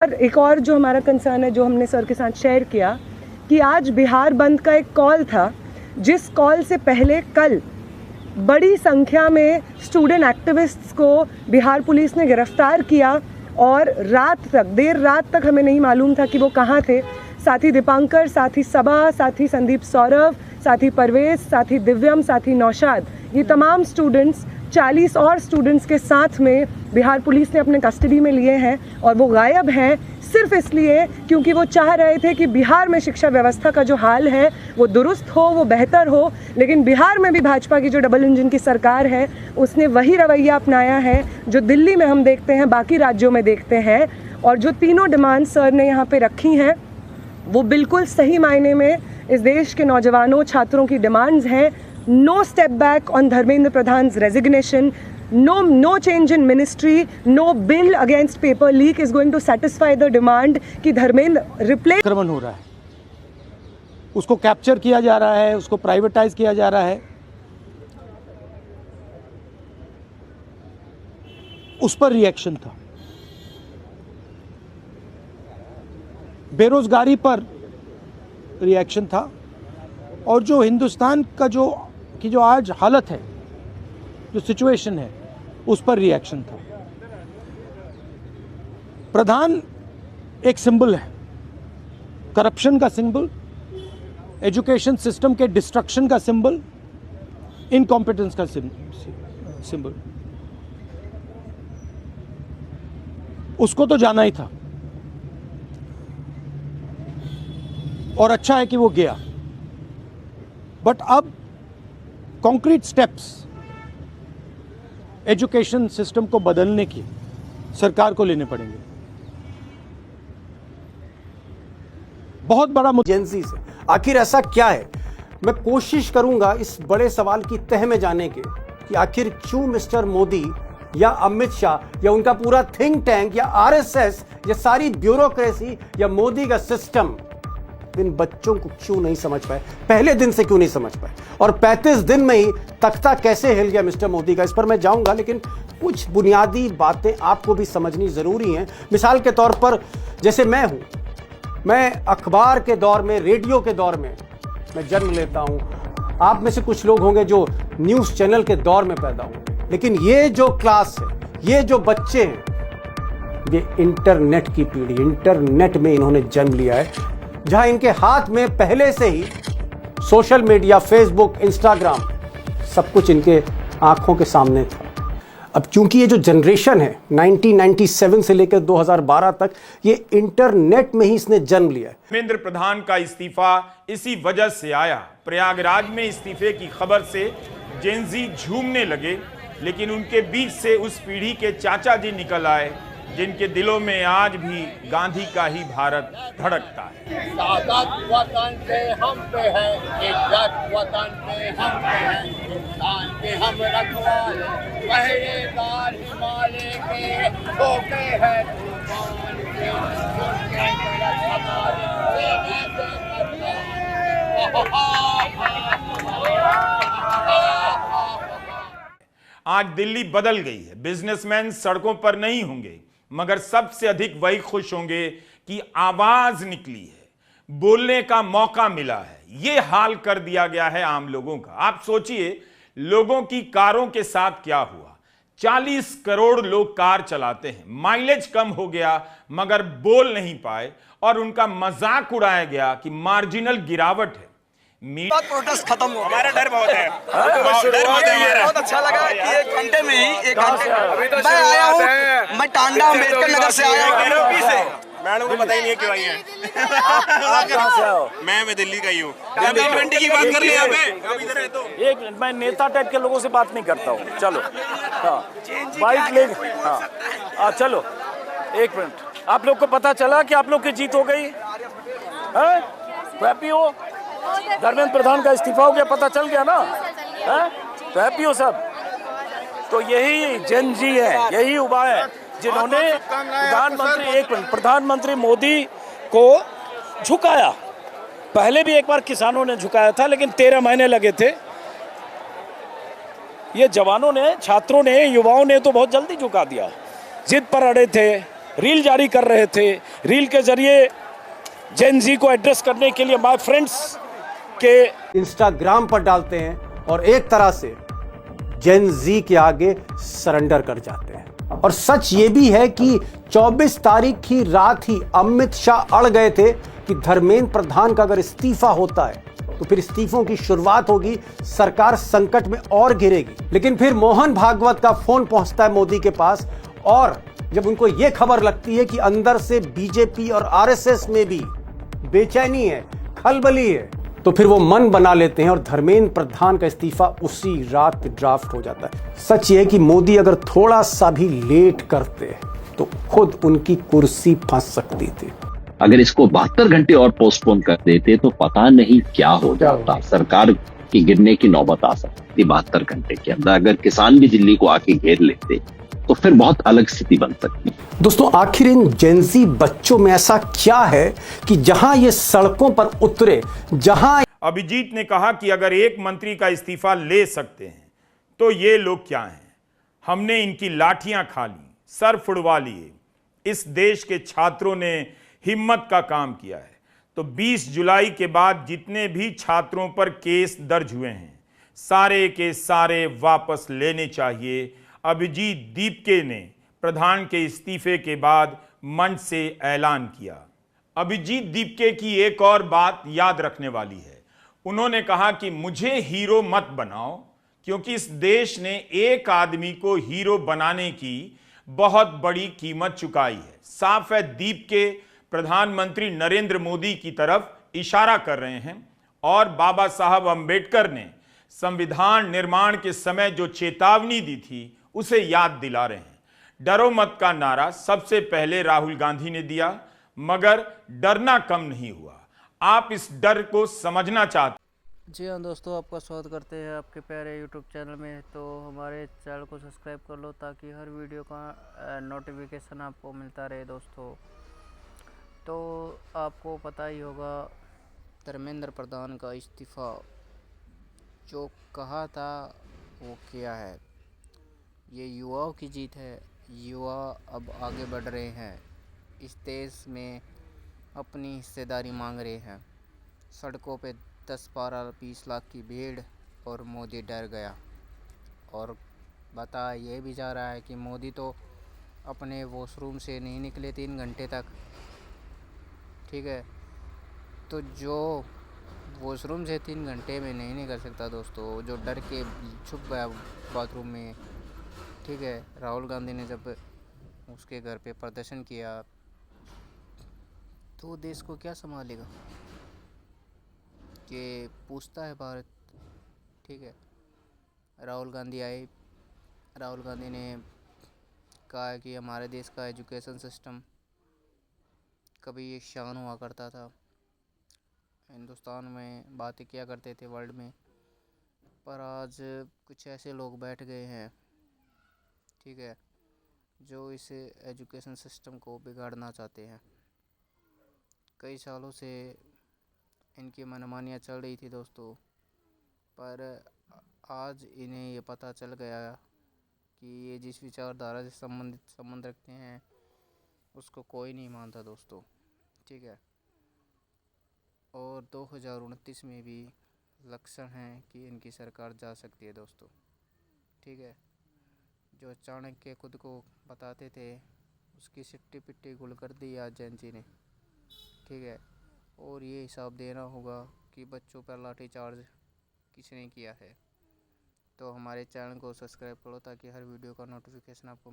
एक और जो हमारा कंसर्न है, जो हमने सर के साथ शेयर किया, कि आज बिहार बंद का एक कॉल था, जिस कॉल से पहले कल बड़ी संख्या में स्टूडेंट एक्टिविस्ट्स को बिहार पुलिस ने गिरफ्तार किया और रात तक, देर रात तक हमें नहीं मालूम था कि वो कहाँ थे। साथी दीपांकर, साथी सबा, साथी संदीप सौरभ, साथी परवेज, साथी दिव्यम, साथी नौशाद, ये तमाम स्टूडेंट्स 40 और स्टूडेंट्स के साथ में बिहार पुलिस ने अपने कस्टडी में लिए हैं और वो गायब हैं सिर्फ इसलिए क्योंकि वो चाह रहे थे कि बिहार में शिक्षा व्यवस्था का जो हाल है वो दुरुस्त हो, वो बेहतर हो। लेकिन बिहार में भी भाजपा की जो डबल इंजन की सरकार है उसने वही रवैया अपनाया है जो दिल्ली में हम देखते हैं, बाकी राज्यों में देखते हैं। और जो तीनों डिमांड सर ने यहाँ पे रखी हैं वो बिल्कुल सही मायने में इस देश के नौजवानों, छात्रों की डिमांड्स हैं। No step back on Dharmendra Pradhan's resignation, no change in ministry, no bill against paper leak is going to satisfy the demand कि धर्मेंद्र रिप्लेस आक्रमण हो रहा है, उसको कैप्चर किया जा रहा है, उसको प्राइवेटाइज किया जा रहा है, उस पर रिएक्शन था। बेरोजगारी पर रिएक्शन था और जो हिंदुस्तान का जो आज हालत है, जो सिचुएशन है, उस पर रिएक्शन था। प्रधान एक सिंबल है, करप्शन का सिंबल, एजुकेशन सिस्टम के डिस्ट्रक्शन का सिंबल, इनकॉम्पिटेंस का सिंबल। उसको तो जाना ही था और अच्छा है कि वो गया। बट अब कॉन्क्रीट स्टेप्स एजुकेशन सिस्टम को बदलने की सरकार को लेने पड़ेंगे। बहुत बड़ा एजेंसी से आखिर ऐसा क्या है, मैं कोशिश करूंगा इस बड़े सवाल की तह में जाने के कि आखिर क्यों मिस्टर मोदी या अमित शाह या उनका पूरा थिंक टैंक या आरएसएस या सारी ब्यूरोक्रेसी या मोदी का सिस्टम इन बच्चों को क्यों नहीं समझ पाए, पहले दिन से क्यों नहीं समझ पाए, और 35 दिन में ही तख्ता कैसे हिल गया मिस्टर मोदी का, इस पर मैं जाऊंगा। लेकिन कुछ बुनियादी बातें आपको भी समझनी जरूरी हैं। मिसाल के तौर पर जैसे मैं अखबार के दौर में, रेडियो के दौर में मैं जन्म लेता हूं। आप में से कुछ लोग होंगे जो न्यूज चैनल के दौर में पैदा हुए, लेकिन ये जो क्लास है, ये जो बच्चे हैं, ये इंटरनेट की पीढ़ी, इंटरनेट में इन्होंने जन्म लिया है, जहां इनके हाथ में पहले से ही सोशल मीडिया, फेसबुक, इंस्टाग्राम, सब कुछ इनके आंखों के सामने था। अब चूंकि ये जो जनरेशन है 1997 से लेकर 2012 तक, ये इंटरनेट में ही इसने जन्म लिया है। धर्मेंद्र प्रधान का इस्तीफा इसी वजह से आया। प्रयागराज में इस्तीफे की खबर से जेनजी झूमने लगे, लेकिन उनके बीच से उस पीढ़ी के चाचा जी निकल आए जिनके दिलों में आज भी गांधी का ही भारत धड़कता है। सादत वतन पे हम पे है, इज्जत वतन पे हम पे है, इंसान के हम रखवाले, पहरेदार हिमालय के, धोखे है तूफान के, उनके तरफ हमारे आज दिल्ली बदल गई है। बिजनेसमैन सड़कों पर नहीं होंगे, मगर सबसे अधिक वही खुश होंगे कि आवाज निकली है, बोलने का मौका मिला है। यह हाल कर दिया गया है आम लोगों का। आप सोचिए लोगों की कारों के साथ क्या हुआ। 40 करोड़ लोग कार चलाते हैं, माइलेज कम हो गया मगर बोल नहीं पाए और उनका मजाक उड़ाया गया कि मार्जिनल गिरावट है। प्रोटेस्ट खत्म हो, हमारा डर बहुत है। बहुत अच्छा लगा कि 1 घंटे में ही 1 घंटे मैं आया हूँ। मैं टांडा अम्बेडकर नगर से आया हूँ। मैडम को पता ही नहीं है क्यों आई है। मैं दिल्ली का ही हूँ। की बात कर ले यहाँ पे। तो एक मैं नेता टाइप के लोगों से बात नहीं करता हूँ। चलो हाँ, बाइक ले, हाँ चलो 1 मिनट। आप लोग को पता चला कि आप लोग की जीत हो गई है? हैप्पी हो? धर्मेंद्र प्रधान का इस्तीफा हो गया, पता चल गया ना है? तो हैप्पी हो सब। तो यही जन जी है, यही युवा है जिन्होंने प्रधानमंत्री मोदी को झुकाया। पहले भी एक बार किसानों ने झुकाया था, लेकिन 13 महीने लगे थे। ये जवानों ने, छात्रों ने, युवाओं ने तो बहुत जल्दी झुका दिया। जिद पर अड़े थे, रील जारी कर रहे थे। रील के जरिए जेन जी को एड्रेस करने के लिए माय फ्रेंड्स के इंस्टाग्राम पर डालते हैं और एक तरह से जेन जी के आगे सरेंडर कर जाते हैं। और सच ये भी है कि 24 तारीख की रात ही अमित शाह अड़ गए थे कि धर्मेंद्र प्रधान का अगर इस्तीफा होता है तो फिर इस्तीफों की शुरुआत होगी, सरकार संकट में और घिरेगी। लेकिन फिर मोहन भागवत का फोन पहुंचता है मोदी के पास, और जब उनको यह खबर लगती है कि अंदर से बीजेपी और आरएसएस में भी बेचैनी है, खलबली है, तो फिर वो मन बना लेते हैं और धर्मेंद्र प्रधान का इस्तीफा उसी रात ड्राफ्ट हो जाता है। सच ये है कि मोदी अगर थोड़ा सा भी लेट करते तो खुद उनकी कुर्सी फंस सकती थी। अगर इसको 72 घंटे और पोस्टपोन कर देते तो पता नहीं क्या हो जाता। सरकार की गिरने की नौबत आ सकती 72 घंटे के अंदर। अगर किसान भी दिल्ली को आके घेर लेते तो फिर बहुत अलग स्थिति बन सकती। दोस्तों, आखिर इन जेनजी बच्चों में ऐसा क्या है कि जहां ये सड़कों पर उतरे, जहां अभिजीत ने कहा कि अगर एक मंत्री का इस्तीफा ले सकते हैं तो ये लोग क्या हैं। हमने इनकी लाठियां खा ली, सर फुड़वा लिए। इस देश के छात्रों ने हिम्मत का काम किया है। तो 20 जुलाई के बाद जितने भी छात्रों पर केस दर्ज हुए हैं, सारे के सारे वापस लेने चाहिए। अभिजीत दीपके ने प्रधान के इस्तीफे के बाद मंच से ऐलान किया। अभिजीत दीपके की एक और बात याद रखने वाली है। उन्होंने कहा कि मुझे हीरो मत बनाओ, क्योंकि इस देश ने एक आदमी को हीरो बनाने की बहुत बड़ी कीमत चुकाई है। साफ है, दीपके प्रधानमंत्री नरेंद्र मोदी की तरफ इशारा कर रहे हैं और बाबा साहब अंबेडकर ने संविधान निर्माण के समय जो चेतावनी दी थी उसे याद दिला रहे हैं। डरो मत का नारा सबसे पहले राहुल गांधी ने दिया, मगर डरना कम नहीं हुआ। आप इस डर को समझना चाहते। जी हाँ दोस्तों, आपका स्वागत करते हैं आपके प्यारे यूट्यूब चैनल में। तो हमारे चैनल को सब्सक्राइब कर लो ताकि हर वीडियो का नोटिफिकेशन आपको मिलता रहे दोस्तों। तो आपको पता ही होगा, धर्मेंद्र प्रधान का इस्तीफ़ा जो कहा था वो किया है। ये युवाओं की जीत है। युवा अब आगे बढ़ रहे हैं, इस देश में अपनी हिस्सेदारी मांग रहे हैं। सड़कों पे 10-12-20 लाख की भीड़ और मोदी डर गया। और बता ये भी जा रहा है कि मोदी तो अपने वॉशरूम से नहीं निकले 3 घंटे तक। ठीक है, तो जो वॉशरूम से 3 घंटे में नहीं निकल सकता दोस्तों, जो डर के छुप गया बाथरूम में, ठीक है। राहुल गांधी ने जब उसके घर पे प्रदर्शन किया तो देश को क्या संभालेगा, कि पूछता है भारत। ठीक है, राहुल गांधी आए, राहुल गांधी ने कहा कि हमारे देश का एजुकेशन सिस्टम कभी एक शान हुआ करता था, हिंदुस्तान में बातें किया करते थे वर्ल्ड में, पर आज कुछ ऐसे लोग बैठ गए हैं, ठीक है, जो इस एजुकेशन सिस्टम को बिगाड़ना चाहते हैं। कई सालों से इनकी मनमानियाँ चल रही थी दोस्तों, पर आज इन्हें ये पता चल गया कि ये जिस विचारधारा से संबंध रखते हैं उसको कोई नहीं मानता दोस्तों। ठीक है, और 2029 में भी लक्षण हैं कि इनकी सरकार जा सकती है दोस्तों। ठीक है, जो चाणक्य खुद को बताते थे उसकी सिट्टी पिट्टी गुल कर दी आज जैन जी ने। ठीक है, और ये हिसाब देना होगा कि बच्चों पर लाठीचार्ज किसने किया है। तो हमारे चैनल को सब्सक्राइब करो ताकि हर वीडियो का नोटिफिकेशन आपको